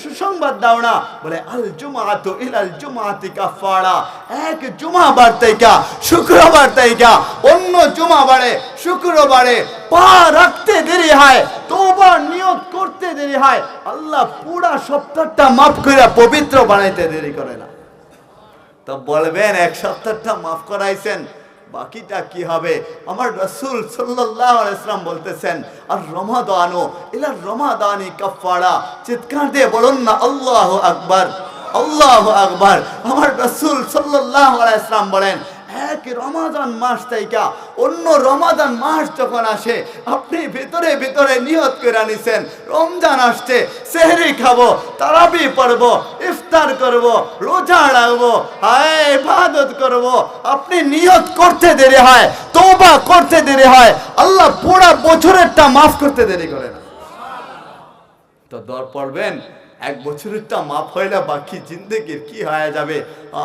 সুসংবাদ দাও না। বলে আল জুমাআতু ইলাল জুমাআতি কাফারা, এক জুমাবার থেকে শুক্রবার থেকে অন্য জুমাবারে শুক্রবারে পা রাখতে দেরি হয়, তওবা নিয়ত করতে দেরি হয়, আল্লাহ পুরা সপ্তাহটা মাফ করে পবিত্র বানাইতে দেরি করে না। তো বলবেন এক সপ্তাহটা মাফ করাইছেন, বাকিটা কি হবে? আমার রাসূল সাল্লাল্লাহু আলাইহি ওয়াসাল্লাম বলতেছেন আর রমাদানু ইলা রমাদানি কাফারা। চিৎকার দিয়ে বলুন না আল্লাহু আকবার, আল্লাহু আকবার। আমার রাসূল সাল্লাল্লাহু আলাইহি ওয়াসাল্লাম বলেন এক রমাদান মাস থেকে অন্য রমাদান মাস যখন আসে, আপনি ভিতরে ভিতরে নিয়ত করে নিছেন রমজান আসছে, সেহরি খাবো, তারাবি পড়বো, ইফতার করব, রোজা রাখবো, হায় ইবাদত করব, আপনি নিয়ত করতে দেরি হয়, তওবা করতে দেরি হয়, আল্লাহ পুরো বছরেরটা মাফ করতে দেরি করে না। তো দর পড়বেন এক বছরেরটা মাফ হইলে বাকি জিন্দেগির কি হয়ে যাবে?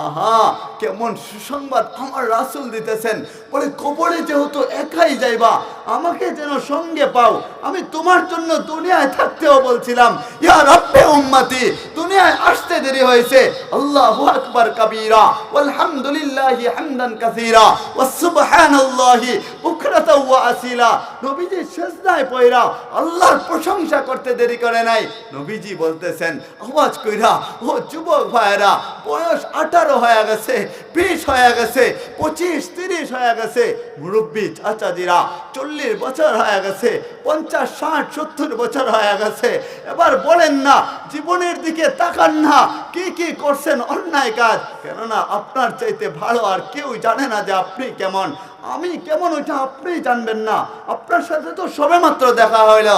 আহা, কেমন সুসংবাদ আমার রাসূল দিতেছেন। বলে কবরে যেহেতু একাই যাইবা, আমাকে যেন সঙ্গে পাও। আমি তোমার জন্য দুনিয়ায় থাকতেও বলছিলাম ইয়া রাব্বে উম্মতি, দুনিয়ায় আসতে দেরি হয়েছে, আল্লাহু আকবার কাবীরা ওয়ালহামদুলিল্লাহি হামদান কাসীরা ওয়াস সুবহানাল্লাহি বুকরাতা ওয়া আসিলা। নবীজি সিজদায় পড়া আল্লাহর প্রশংসা করতে দেরি করে নাই। নবীজি বলতেছেন আওয়াজ কইরা, ও যুবক ভাইরা, বয়স 18 হয়ে গেছে, 20 হয়ে গেছে, 25 30 হয়ে গেছে, মুরব্বী চাচাজিরা 40 বছর হয়ে গেছে, 50 60 70 বছর হয়ে গেছে, এবার বলেন না জীবনের দিকে তাকান না, কি কি করছেন অন্যায় কাজ। কেননা আপনার চাইতে ভালো আর কেউ জানে না যে আপনি কেমন, আমি কেমন, ওইটা আপনি জানবেন না। আপনার সাথে তো সবেমাত্র দেখা হইল।